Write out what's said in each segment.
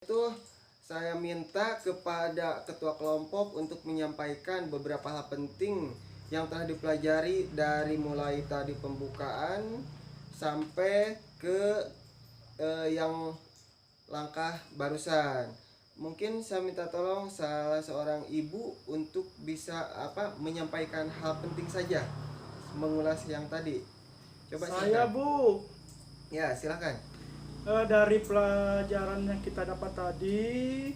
Itu saya minta kepada ketua kelompok untuk menyampaikan beberapa hal penting yang telah dipelajari dari mulai tadi pembukaan sampai ke yang langkah barusan. Mungkin saya minta tolong salah seorang ibu untuk bisa menyampaikan hal penting saja, mengulas yang tadi. Coba Saya silakan. Bu, Ya, silakan. dari pelajaran yang kita dapat tadi,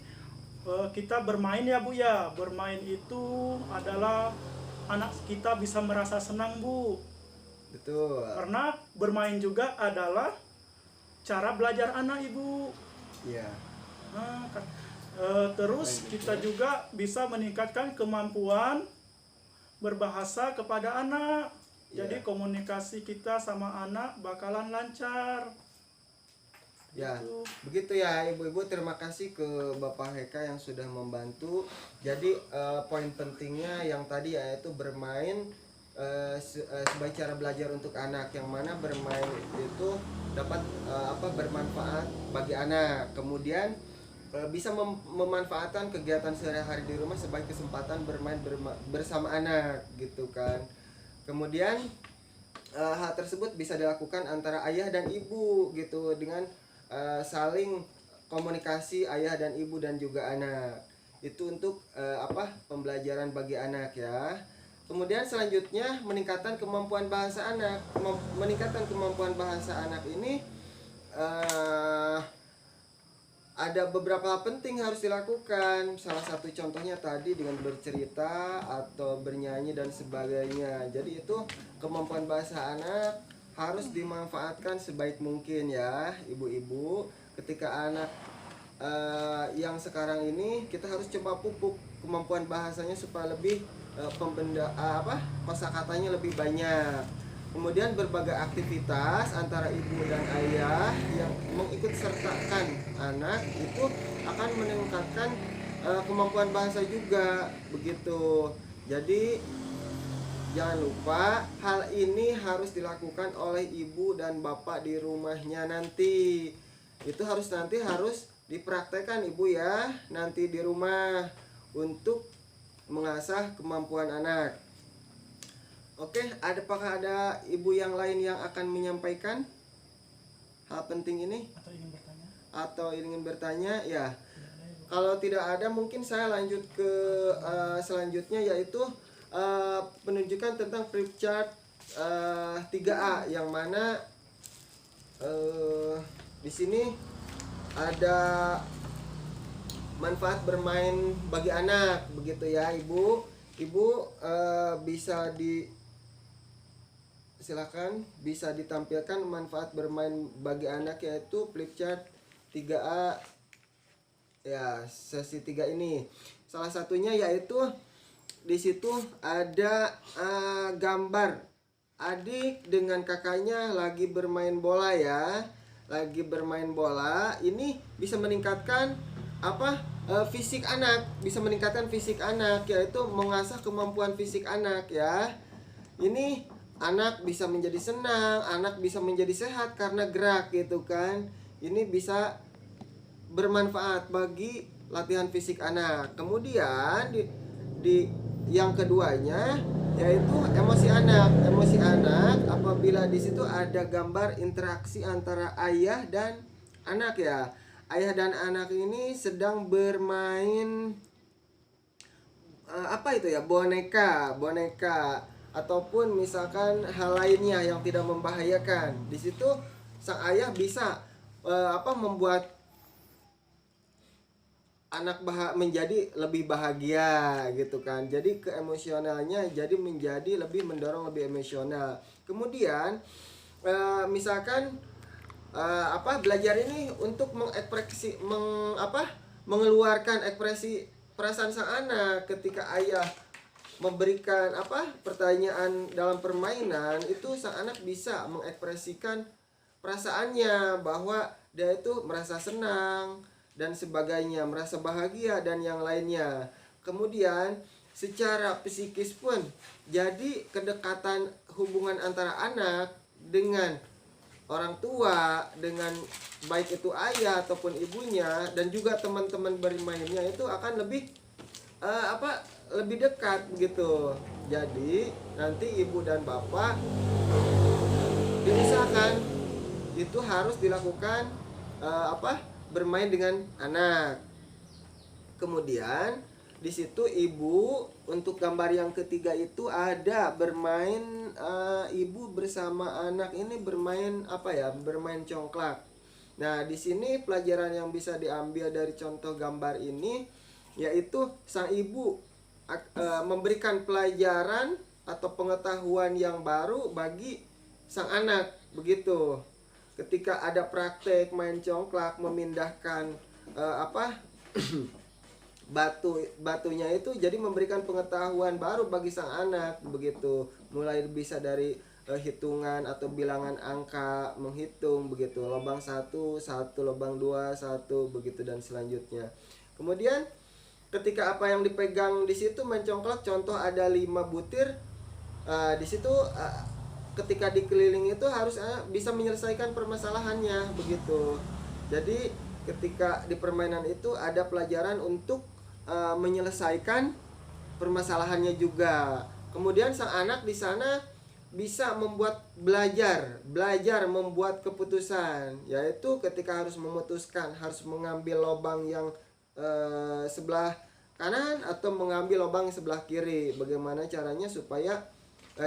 kita bermain ya Bu ya. Bermain itu adalah anak kita bisa merasa senang Bu. Betul. Karena bermain juga adalah cara belajar anak Ibu. Ya. Nah, terus Lanjut kita ya. juga bisa meningkatkan kemampuan berbahasa kepada anak. Jadi Ya. komunikasi kita sama anak bakalan lancar. Ya, Gitu. begitu ya ibu-ibu. Terima kasih ke Bapak Heka yang sudah membantu. Jadi poin pentingnya yang tadi yaitu bermain sebagai cara belajar untuk anak, yang mana bermain itu dapat bermanfaat bagi anak. Kemudian bisa memanfaatkan kegiatan sehari-hari di rumah sebagai kesempatan bermain bersama anak gitu kan. Kemudian hal tersebut bisa dilakukan antara ayah dan ibu gitu, dengan saling komunikasi ayah dan ibu dan juga anak. Itu untuk pembelajaran bagi anak ya. Kemudian selanjutnya meningkatkan kemampuan bahasa anak. Meningkatkan kemampuan bahasa anak ini ada beberapa hal penting harus dilakukan. Salah satu contohnya tadi dengan bercerita atau bernyanyi dan sebagainya. Jadi itu kemampuan bahasa anak harus dimanfaatkan sebaik mungkin ya ibu-ibu. Ketika anak yang sekarang ini kita harus coba pupuk kemampuan bahasanya supaya lebih kosakatanya lebih banyak. Kemudian berbagai aktivitas antara ibu dan ayah yang mengikut sertakan anak itu akan meningkatkan kemampuan bahasa juga begitu. Jadi jangan lupa hal ini harus dilakukan oleh ibu dan bapak di rumahnya nanti. Itu harus dipraktekkan ibu ya nanti di rumah untuk mengasah kemampuan anak. Oke, apakah ada ibu yang lain yang akan menyampaikan hal penting ini Atau ingin bertanya? atau ingin bertanya? Ya, kalau tidak ada mungkin saya lanjut ke selanjutnya, yaitu penunjukan tentang flip chart 3A, yang mana di sini ada manfaat bermain bagi anak begitu ya ibu. Ibu silakan bisa ditampilkan manfaat bermain bagi anak, yaitu flip chart 3A ya, sesi 3 ini. Salah satunya yaitu di situ ada gambar adik dengan kakaknya lagi bermain bola ya. Lagi bermain bola. Ini bisa meningkatkan fisik anak, bisa meningkatkan fisik anak, yaitu mengasah kemampuan fisik anak ya. Ini anak bisa menjadi senang, anak bisa menjadi sehat karena gerak gitu kan. Ini bisa bermanfaat bagi latihan fisik anak. Kemudian di yang keduanya yaitu emosi anak. Emosi anak apabila di situ ada gambar interaksi antara ayah dan anak ya. Ayah dan anak ini sedang bermain boneka ataupun misalkan hal lainnya yang tidak membahayakan. Di situ sang ayah bisa membuat anak menjadi lebih bahagia gitu kan. Jadi keemosionalnya jadi menjadi lebih mendorong lebih emosional. Kemudian misalkan belajar ini untuk mengeluarkan ekspresi perasaan sang anak ketika ayah memberikan pertanyaan dalam permainan. Itu sang anak bisa mengekspresikan perasaannya bahwa dia itu merasa senang dan sebagainya, merasa bahagia dan yang lainnya. Kemudian secara psikis pun jadi kedekatan hubungan antara anak dengan orang tua, dengan baik itu ayah ataupun ibunya, dan juga teman-teman bermainnya itu akan lebih lebih dekat begitu. Jadi nanti ibu dan bapak diusahakan itu harus dilakukan bermain dengan anak. Kemudian di situ ibu untuk gambar yang ketiga itu ada bermain, ibu bersama anak ini bermain bermain congklak. Nah, di sini pelajaran yang bisa diambil dari contoh gambar ini yaitu sang ibu memberikan pelajaran atau pengetahuan yang baru bagi sang anak begitu. Ketika ada praktek main congklak memindahkan batunya itu, jadi memberikan pengetahuan baru bagi sang anak begitu, mulai bisa dari hitungan atau bilangan angka, menghitung begitu, lubang 1, lubang 2, 1 begitu, dan selanjutnya. Kemudian ketika apa yang dipegang di situ mencongklak, contoh ada 5 butir, di situ ketika dikeliling itu harus bisa menyelesaikan permasalahannya begitu. Jadi ketika di permainan itu ada pelajaran untuk menyelesaikan permasalahannya juga. Kemudian sang anak di sana bisa belajar membuat keputusan, yaitu ketika harus memutuskan harus mengambil lubang yang sebelah kanan atau mengambil lubang sebelah kiri, bagaimana caranya supaya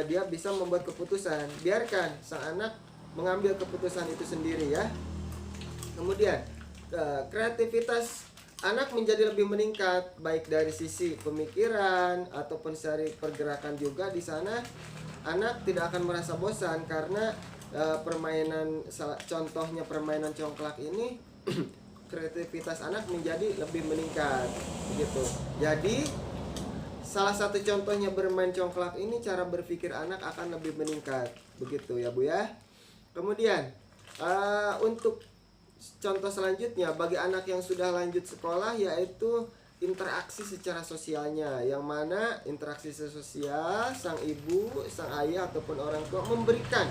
dia bisa membuat keputusan. Biarkan sang anak mengambil keputusan itu sendiri ya. Kemudian kreativitas anak menjadi lebih meningkat, baik dari sisi pemikiran ataupun dari pergerakan juga. Di sana anak tidak akan merasa bosan karena contohnya permainan congklak ini kreativitas anak menjadi lebih meningkat gitu. Jadi salah satu contohnya bermain congklak ini, cara berpikir anak akan lebih meningkat begitu ya Bu ya. Kemudian untuk contoh selanjutnya bagi anak yang sudah lanjut sekolah, yaitu interaksi secara sosialnya, yang mana interaksi sosial sang ibu, sang ayah ataupun orang tua memberikan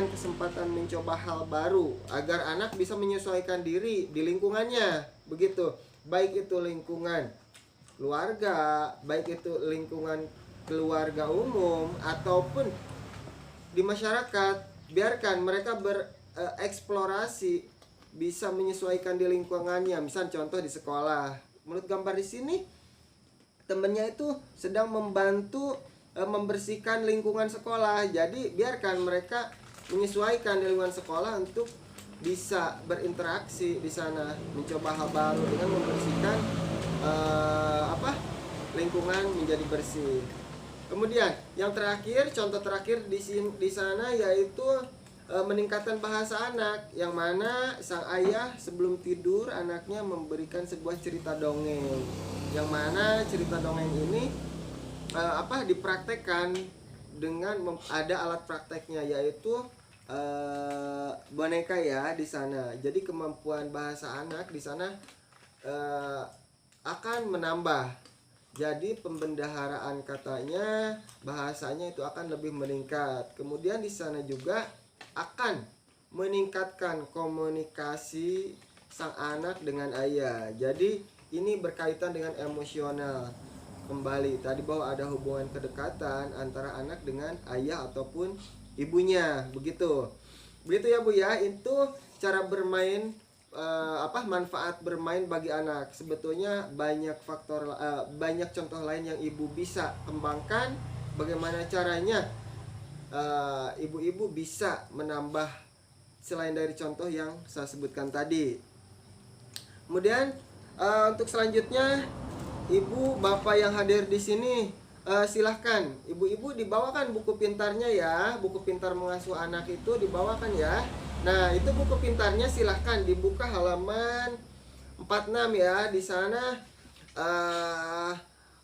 kesempatan mencoba hal baru agar anak bisa menyesuaikan diri di lingkungannya begitu, baik itu lingkungan keluarga, baik itu lingkungan keluarga umum ataupun di masyarakat. Biarkan mereka bereksplorasi, bisa menyesuaikan di lingkungannya. Misal contoh di sekolah, menurut gambar di sini temennya itu sedang membantu membersihkan lingkungan sekolah. Jadi biarkan mereka menyesuaikan di lingkungan sekolah untuk bisa berinteraksi di sana, mencoba hal baru dengan membersihkan lingkungan menjadi bersih. Kemudian yang terakhir, contoh terakhir di sana yaitu meningkatkan bahasa anak, yang mana sang ayah sebelum tidur anaknya memberikan sebuah cerita dongeng, yang mana cerita dongeng ini dipraktekkan dengan ada alat prakteknya, yaitu boneka ya di sana. Jadi kemampuan bahasa anak di sana akan menambah. Jadi pembendaharaan katanya, bahasanya itu akan lebih meningkat. Kemudian di sana juga akan meningkatkan komunikasi sang anak dengan ayah. Jadi ini berkaitan dengan emosional. Kembali tadi bahwa ada hubungan kedekatan antara anak dengan ayah ataupun ibunya, begitu ya Bu ya. Itu cara bermain, manfaat bermain bagi anak. Sebetulnya banyak faktor, banyak contoh lain yang ibu bisa kembangkan. Bagaimana caranya ibu-ibu bisa menambah selain dari contoh yang saya sebutkan tadi. Kemudian untuk selanjutnya, ibu bapak yang hadir di sini, silahkan ibu-ibu dibawakan buku pintarnya ya. Buku pintar mengasuh anak itu dibawakan ya. Nah, itu buku pintarnya silahkan dibuka halaman 46 ya. Di sana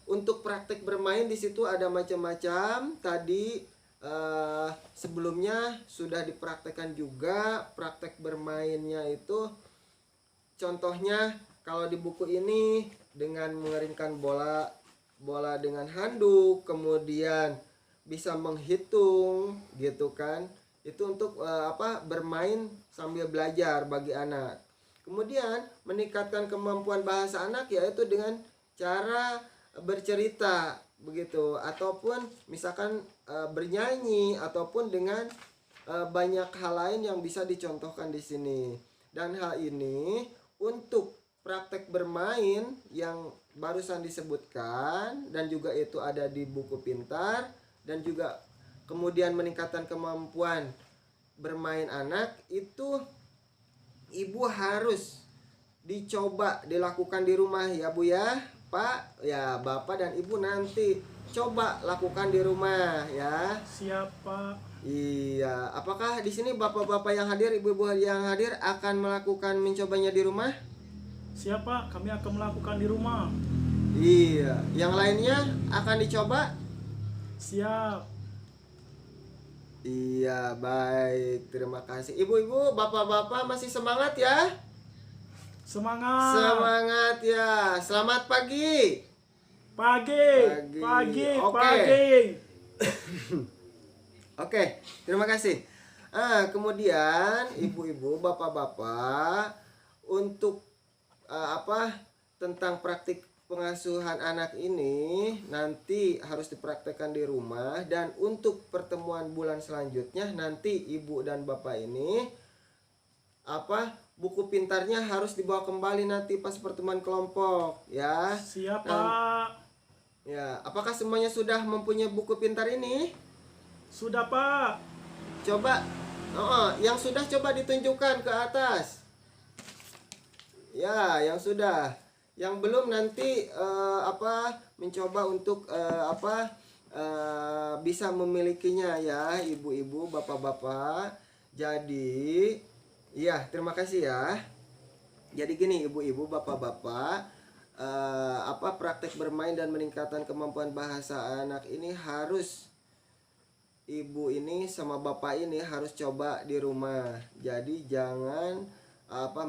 untuk praktek bermain di situ ada macam-macam. Tadi sebelumnya sudah dipraktekkan juga praktek bermainnya itu. Contohnya kalau di buku ini dengan mengeringkan bola dengan handuk, kemudian bisa menghitung gitu kan. Itu untuk bermain sambil belajar bagi anak. Kemudian meningkatkan kemampuan bahasa anak yaitu dengan cara bercerita begitu, ataupun misalkan bernyanyi, ataupun dengan banyak hal lain yang bisa dicontohkan di sini. Dan hal ini untuk praktek bermain yang barusan disebutkan dan juga itu ada di buku pintar, dan juga kemudian meningkatkan kemampuan bermain anak itu ibu harus dicoba dilakukan di rumah ya Bu ya. Pak ya, Bapak dan Ibu nanti coba lakukan di rumah ya. Siapa? Iya, apakah di sini bapak-bapak yang hadir, ibu-ibu yang hadir akan melakukan mencobanya di rumah? Siapa? Kami akan melakukan di rumah. Iya, yang lainnya akan dicoba? Siap. Iya, baik. Terima kasih. Ibu-ibu, bapak-bapak masih semangat ya? Semangat. Semangat ya. Selamat pagi. Pagi. Pagi. Pagi. Oke. Pagi. Oke, terima kasih. Kemudian ibu-ibu, bapak-bapak, untuk tentang praktik pengasuhan anak ini nanti harus dipraktekkan di rumah, dan untuk pertemuan bulan selanjutnya nanti ibu dan bapak ini buku pintarnya harus dibawa kembali nanti pas pertemuan kelompok ya. Siap, Nah, Pak. ya, apakah semuanya sudah mempunyai buku pintar ini? Sudah, Pak. Coba, yang sudah coba ditunjukkan ke atas. Ya, yang sudah. Yang belum nanti mencoba untuk bisa memilikinya ya, ibu-ibu, bapak-bapak. Jadi, iya, terima kasih ya. Jadi gini, ibu-ibu, bapak-bapak, praktek bermain dan meningkatkan kemampuan bahasa anak ini harus ibu ini sama bapak ini harus coba di rumah. Jadi jangan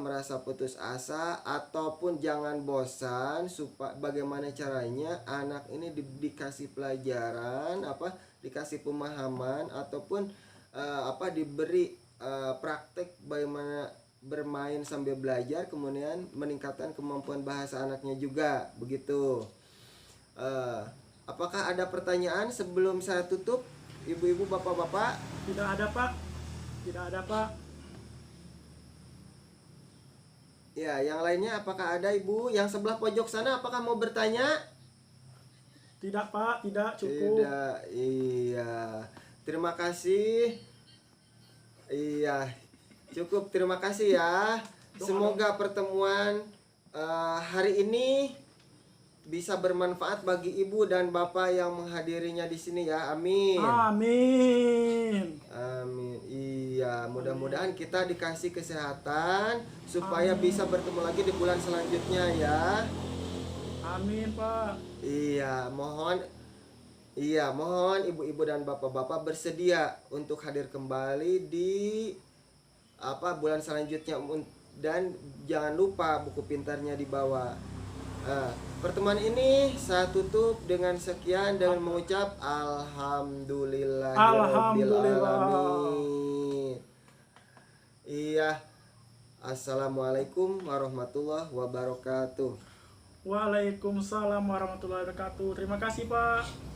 merasa putus asa ataupun jangan bosan. Supaya bagaimana caranya anak ini dikasih pelajaran, dikasih pemahaman, ataupun diberi praktek bagaimana bermain sambil belajar, kemudian meningkatkan kemampuan bahasa anaknya juga begitu. Apakah ada pertanyaan sebelum saya tutup, ibu-ibu, bapak-bapak? Tidak ada, Pak. Tidak ada, Pak. Ya, yang lainnya apakah ada, ibu? Yang sebelah pojok sana apakah mau bertanya? Tidak, Pak. Tidak, cukup. Tidak, iya. Terima kasih. Iya, cukup. Terima kasih ya. Semoga pertemuan hari ini bisa bermanfaat bagi ibu dan bapak yang menghadirinya di sini ya. Amin. Amin. Amin. Iya, mudah-mudahan kita dikasih kesehatan supaya bisa bertemu lagi di bulan selanjutnya ya. Amin, Pak. Iya, mohon ibu-ibu dan bapak-bapak bersedia untuk hadir kembali di bulan selanjutnya, dan jangan lupa buku pintarnya dibawa. Pertemuan ini saya tutup dengan sekian dengan mengucap alhamdulillahirobbilalamin. Iya. Assalamualaikum warahmatullahi wabarakatuh. Waalaikumsalam warahmatullahi wabarakatuh. Terima kasih, Pak.